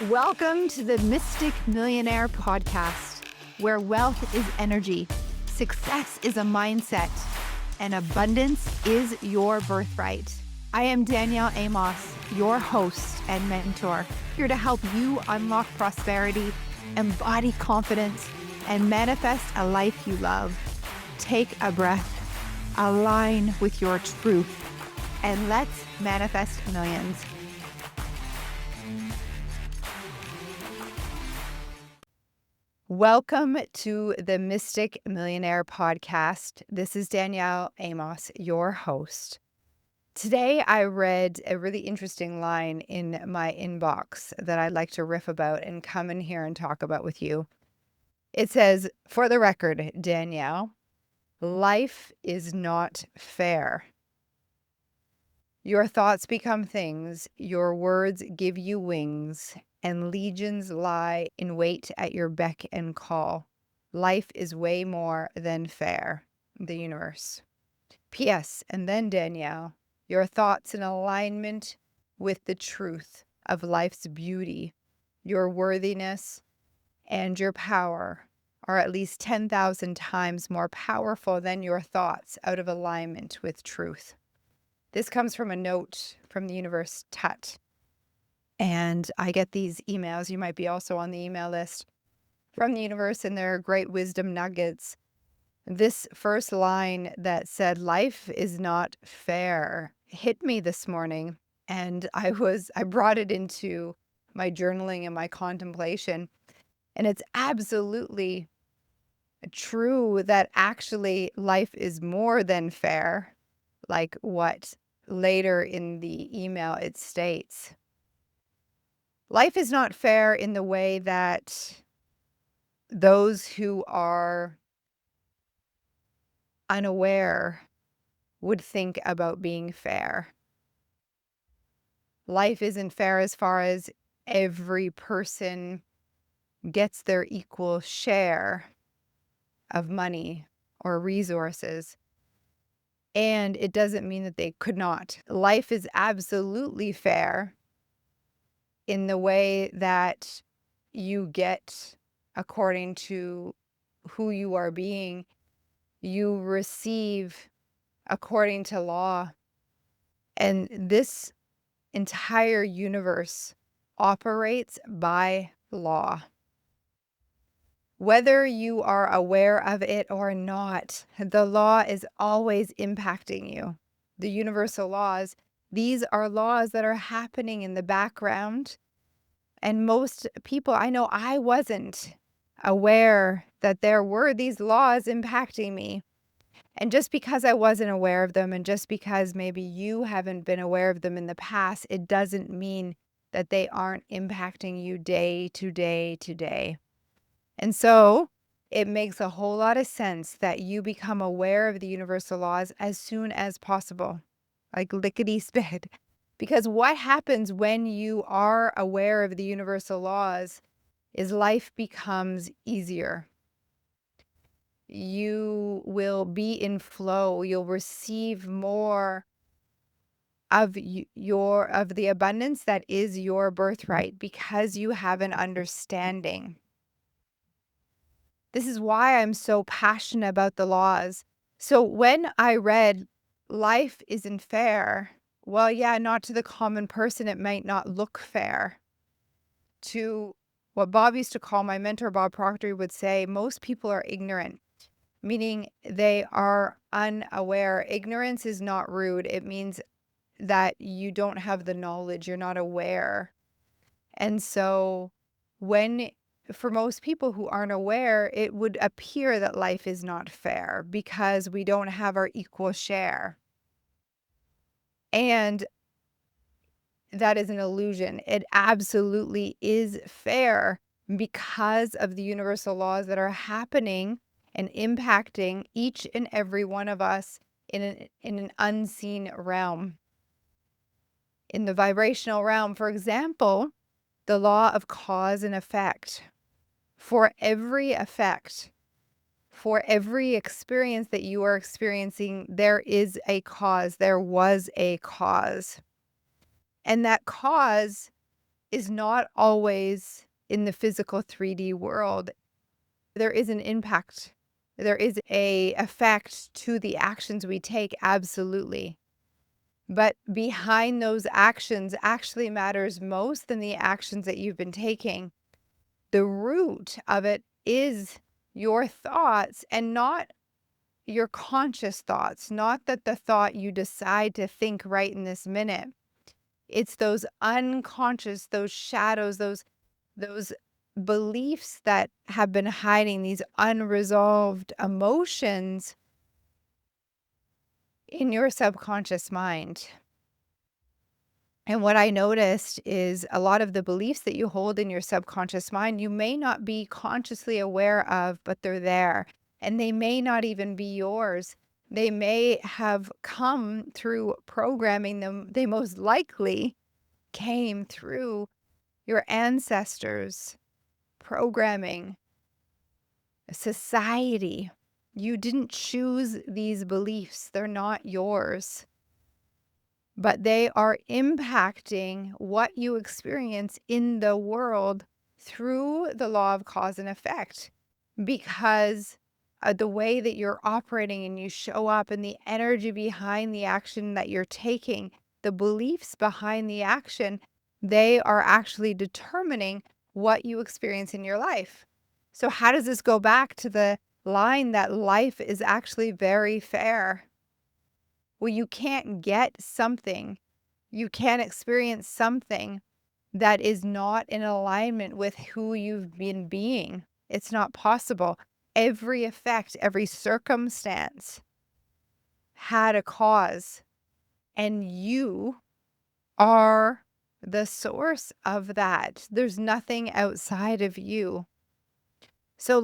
Welcome to the Mystic Millionaire podcast, where wealth is energy, success is a mindset, and abundance is your birthright. I am Danielle Amos, your host and mentor, here to help you unlock prosperity, embody confidence, and manifest a life you love. Take a breath, align with your truth, and let's manifest millions. Welcome to the Mystic Millionaire podcast. This is Danielle Amos, your host. Today, I read a really interesting line in my inbox that I'd like to riff about and come in here and talk about with you. It says, "For the record, Danielle, life is not fair. Your thoughts become things, your words give you wings, and legions lie in wait at your beck and call. Life is way more than fair." The universe. P.S. And then, Danielle, your thoughts in alignment with the truth of life's beauty, your worthiness, and your power are at least 10,000 times more powerful than your thoughts out of alignment with truth. This comes from a note from the universe, Tut. And I get these emails. You might be also on the email list from the universe, and they're great wisdom nuggets. This first line that said, "Life is not fair," hit me this morning. And I brought it into my journaling and my contemplation. And it's absolutely true that actually life is more than fair, like what later in the email it states. Life is not fair in the way that those who are unaware would think about being fair. Life isn't fair as far as every person gets their equal share of money or resources. And it doesn't mean that they could not. Life is absolutely fair in the way that you get according to who you are being. You receive according to law. And this entire universe operates by law. Whether you are aware of it or not, the law is always impacting you. The universal laws, these are laws that are happening in the background. And most people, I know I wasn't aware that there were these laws impacting me. And just because I wasn't aware of them, and just because maybe you haven't been aware of them in the past, it doesn't mean that they aren't impacting you day to day to day. And so it makes a whole lot of sense that you become aware of the universal laws as soon as possible, like lickety spit. Because what happens when you are aware of the universal laws is life becomes easier. You will be in flow. You'll receive more of the abundance that is your birthright because you have an understanding. This is why I'm so passionate about the laws. So when I read life isn't fair, well, yeah, not to the common person, it might not look fair. To what Bob used to call, my mentor, Bob Proctor, would say, most people are ignorant, meaning they are unaware. Ignorance is not rude. It means that you don't have the knowledge, you're not aware. And so for most people who aren't aware, it would appear that life is not fair because we don't have our equal share. And that is an illusion. It absolutely is fair because of the universal laws that are happening and impacting each and every one of us in an unseen realm. In the vibrational realm, for example, the law of cause and effect. For every effect, for every experience that you are experiencing, there is a cause. There was a cause. And that cause is not always in the physical 3D world. There is an impact. There is a effect to the actions we take, absolutely. But behind those actions actually matters most than the actions that you've been taking. The root of it is your thoughts, and not your conscious thoughts, not that the thought you decide to think right in this minute. It's those unconscious, those shadows, those beliefs that have been hiding, these unresolved emotions in your subconscious mind. And what I noticed is a lot of the beliefs that you hold in your subconscious mind, you may not be consciously aware of, but they're there. And they may not even be yours. They may have come through programming them. They most likely came through your ancestors' programming, society. You didn't choose these beliefs, they're not yours, but they are impacting what you experience in the world through the law of cause and effect, because the way that you're operating and you show up and the energy behind the action that you're taking, the beliefs behind the action, they are actually determining what you experience in your life. So how does this go back to the line that life is actually very fair? Well, you can't get something, you can't experience something that is not in alignment with who you've been being. It's not possible. Every effect, every circumstance had a cause, and you are the source of that. There's nothing outside of you. So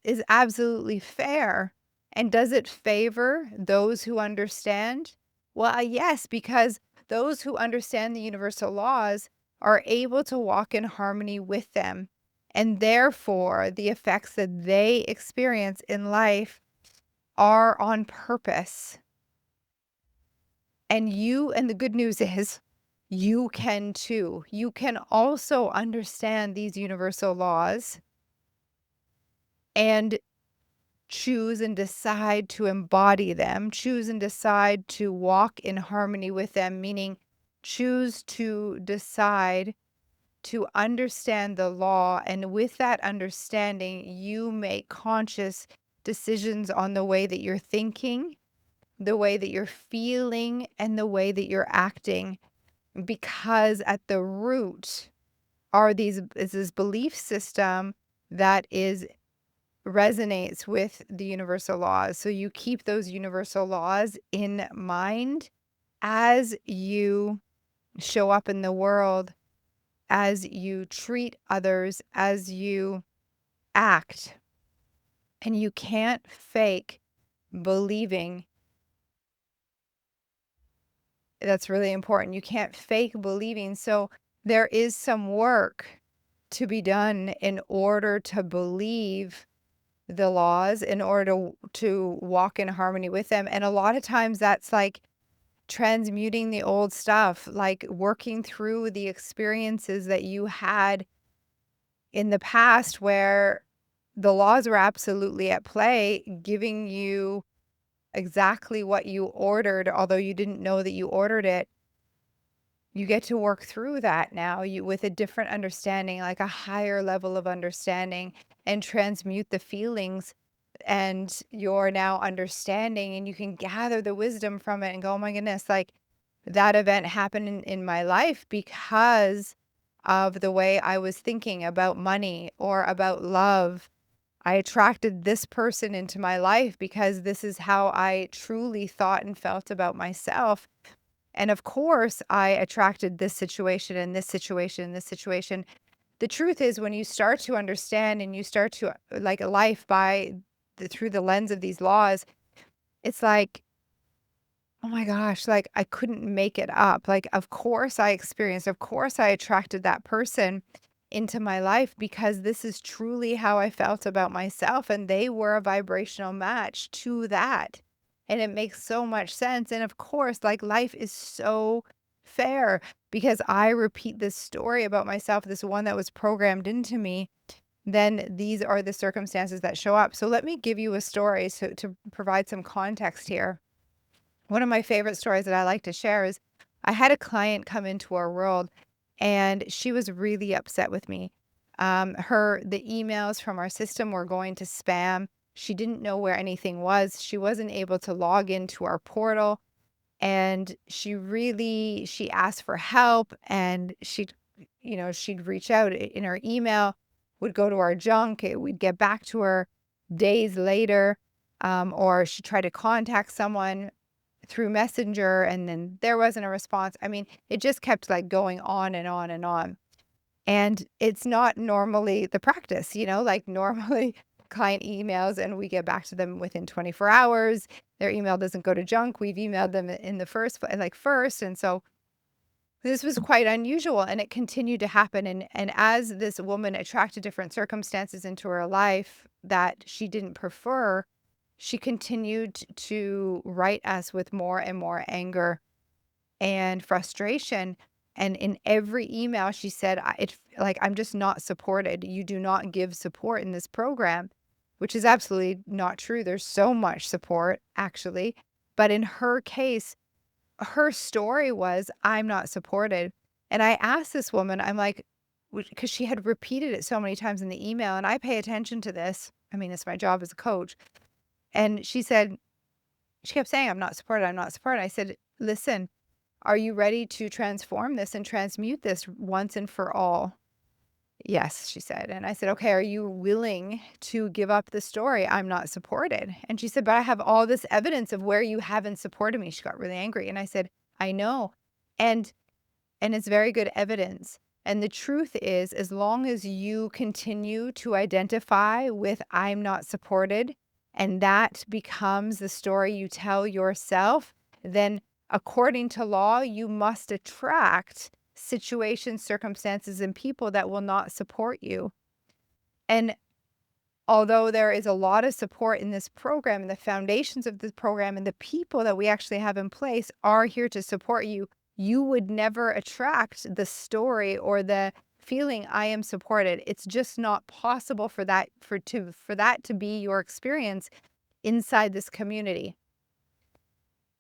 is absolutely fair. And does it favor those who understand? Well, yes, because those who understand the universal laws are able to walk in harmony with them. And therefore, the effects that they experience in life are on purpose. And the good news is, you can too. You can also understand these universal laws and choose and decide to embody them, choose and decide to walk in harmony with them, meaning choose to decide to understand the law. And with that understanding, you make conscious decisions on the way that you're thinking, the way that you're feeling, and the way that you're acting. Because at the root is this belief system that is resonates with the universal laws. So you keep those universal laws in mind as you show up in the world, as you treat others, as you act. And you can't fake believing. That's really important. You can't fake believing. So there is some work to be done in order to believe the laws, in order to walk in harmony with them. And a lot of times that's like transmuting the old stuff, like working through the experiences that you had in the past where the laws were absolutely at play, giving you exactly what you ordered, although you didn't know that you ordered it. You get to work through that now, you with a different understanding, like a higher level of understanding, and transmute the feelings, and you're now understanding, and you can gather the wisdom from it and go, "Oh my goodness, like that event happened in my life because of the way I was thinking about money or about love. I attracted this person into my life because this is how I truly thought and felt about myself. And of course, I attracted this situation and this situation and this situation." The truth is, when you start to understand and you start to like life through the lens of these laws, it's like, oh my gosh, like I couldn't make it up. Like, of course I attracted that person into my life because this is truly how I felt about myself. And they were a vibrational match to that. And it makes so much sense. And of course, like life is so fair because I repeat this story about myself, this one that was programmed into me, then these are the circumstances that show up. So let me give you a story to provide some context here. One of my favorite stories that I like to share is I had a client come into our world and she was really upset with me. The emails from our system were going to spam. She didn't know where anything was. She wasn't able to log into our portal, and she asked for help, and she'd reach out in her email, would go to our junk. We'd get back to her days later, or she tried to contact someone through Messenger, and then there wasn't a response. I mean, it just kept like going on and on and on. And it's not normally the practice, like normally client emails and we get back to them within 24 hours. Their email doesn't go to junk. We've emailed them in the first place, like first. And so this was quite unusual, and it continued to happen. And as this woman attracted different circumstances into her life that she didn't prefer, she continued to write us with more and more anger and frustration. And in every email, she said, I'm just not supported. You do not give support in this program," which is absolutely not true. There's so much support, actually. But in her case, her story was, "I'm not supported." And I asked this woman, I'm like, because she had repeated it so many times in the email, and I pay attention to this. I mean, it's my job as a coach. And she kept saying, "I'm not supported. I'm not supported." I said, "Listen, are you ready to transform this and transmute this once and for all?" "Yes," she said. And I said, "Okay, are you willing to give up the story? I'm not supported." And she said, "But I have all this evidence of where you haven't supported me." She got really angry. And I said, "I know. And it's very good evidence. And the truth is, as long as you continue to identify with 'I'm not supported,' and that becomes the story you tell yourself, then according to law, you must attract situations, circumstances, and people that will not support you." And although there is a lot of support in this program, and the foundations of the program and the people that we actually have in place are here to support you, you would never attract the story or the feeling "I am supported." It's just not possible for that to be your experience inside this community.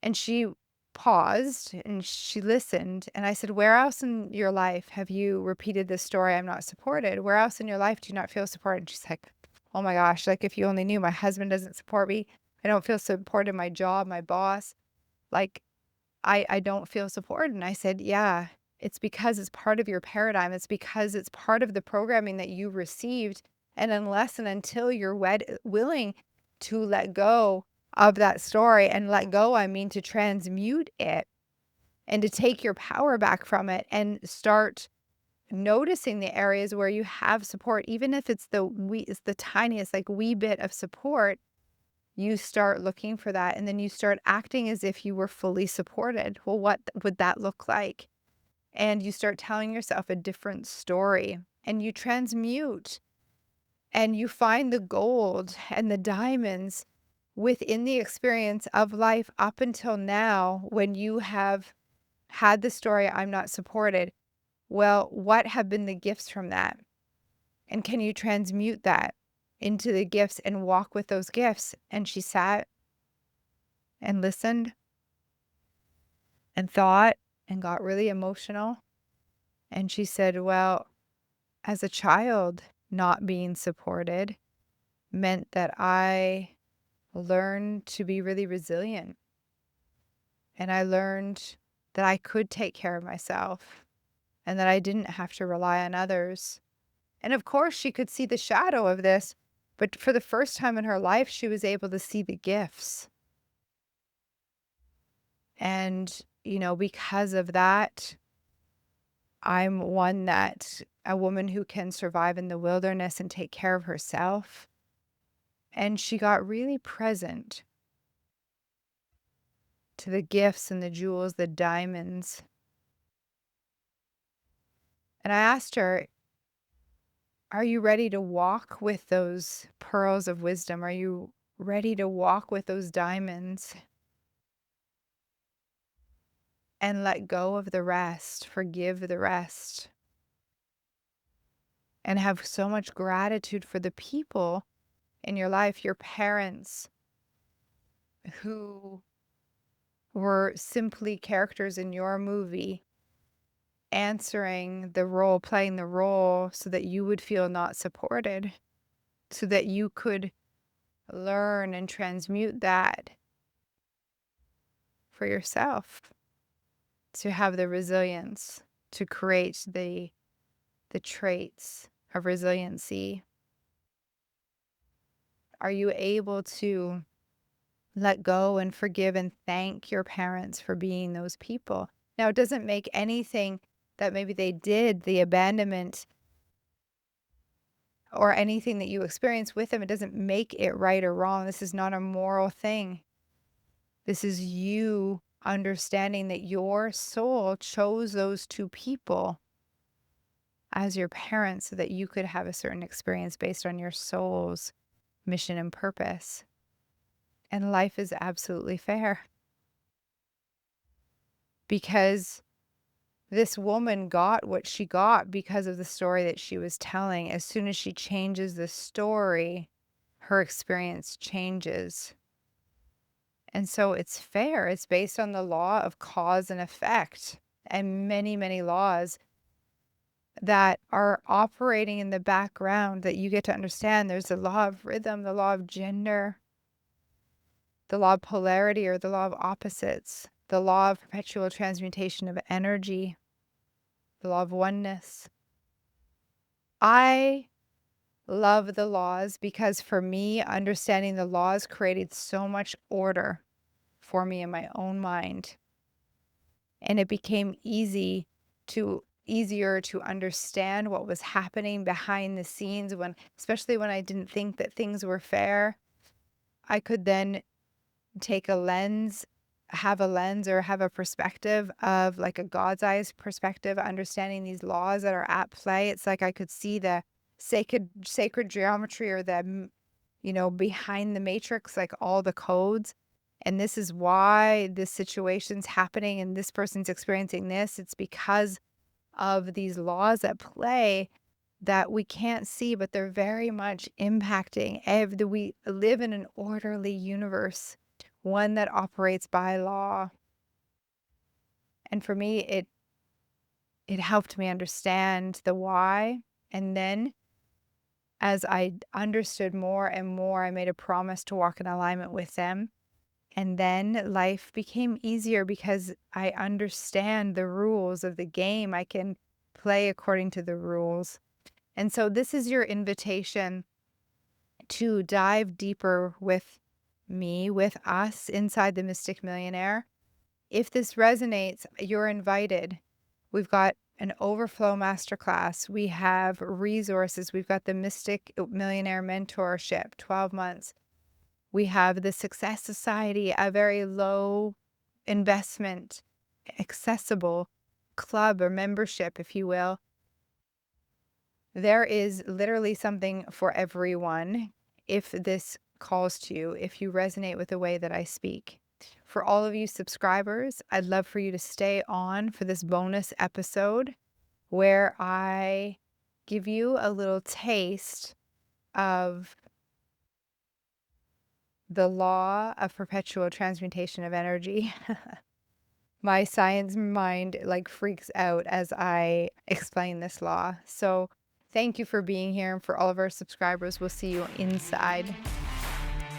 And she paused and she listened, and I said, "Where else in your life have you repeated this story, 'I'm not supported'? Where else in your life do you not feel supported?" And she's like, "Oh my gosh, like if you only knew, my husband doesn't support me. I don't feel supported in my job, my boss. Like I don't feel supported." And I said, "Yeah, it's because it's part of your paradigm. It's because it's part of the programming that you received. And unless and until you're willing to let go of that story, and let go, I mean to transmute it and to take your power back from it and start noticing the areas where you have support, even if it's the tiniest, like wee bit of support, you start looking for that, and then you start acting as if you were fully supported. Well, what would that look like? And you start telling yourself a different story, and you transmute, and you find the gold and the diamonds within the experience of life up until now when you have had the story, "I'm not supported." Well, what have been the gifts from that? And can you transmute that into the gifts and walk with those gifts? And she sat and listened and thought and got really emotional. And she said, "Well, as a child, not being supported meant that I learned to be really resilient. And I learned that I could take care of myself and that I didn't have to rely on others." And of course, she could see the shadow of this, but for the first time in her life, she was able to see the gifts. And, because of that, I'm a woman who can survive in the wilderness and take care of herself. And she got really present to the gifts and the jewels, the diamonds. And I asked her, "Are you ready to walk with those pearls of wisdom? Are you ready to walk with those diamonds?" and let go of the rest, forgive the rest, and have so much gratitude for the people in your life, your parents who were simply characters in your movie, answering the role, playing the role so that you would feel not supported, so that you could learn and transmute that for yourself, to have the resilience, to create the traits of resiliency. Are you able to let go and forgive and thank your parents for being those people? Now, it doesn't make anything that maybe they did, the abandonment or anything that you experience with them, it doesn't make it right or wrong. This is not a moral thing. This is you understanding that your soul chose those two people as your parents so that you could have a certain experience based on your soul's mission and purpose. And life is absolutely fair because this woman got what she got because of the story that she was telling. As soon as she changes the story, her experience changes. And so it's fair. It's based on the law of cause and effect and many, many laws that are operating in the background that you get to understand. There's the law of rhythm, the law of gender, the law of polarity or the law of opposites, the law of perpetual transmutation of energy, the law of oneness. I love the laws because for me, understanding the laws created so much order for me in my own mind. And it became easier to understand what was happening behind the scenes when, especially when I didn't think that things were fair. I could then take a lens, have a lens or have a perspective of like a God's eyes perspective, understanding these laws that are at play. It's like I could see the sacred geometry or the, behind the matrix, like all the codes. And this is why this situation's happening and this person's experiencing this. It's because of these laws at play that we can't see, but they're very much impacting. We live in an orderly universe, one that operates by law. And for me, it helped me understand the why. And then as I understood more and more, I made a promise to walk in alignment with them. And then life became easier because I understand the rules of the game. I can play according to the rules. And so this is your invitation to dive deeper with me, with us inside the Mystic Millionaire. If this resonates, you're invited. We've got an overflow masterclass. We have resources. We've got the Mystic Millionaire mentorship, 12 months. We have the Success Society, a very low investment, accessible club or membership, if you will. There is literally something for everyone if this calls to you, if you resonate with the way that I speak. For all of you subscribers, I'd love for you to stay on for this bonus episode where I give you a little taste of the law of perpetual transmutation of energy. My science mind like freaks out as I explain this law. So thank you for being here. And for all of our subscribers, we'll see you inside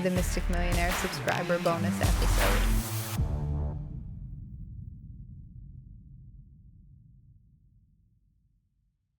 the Mystic Millionaire subscriber bonus episode.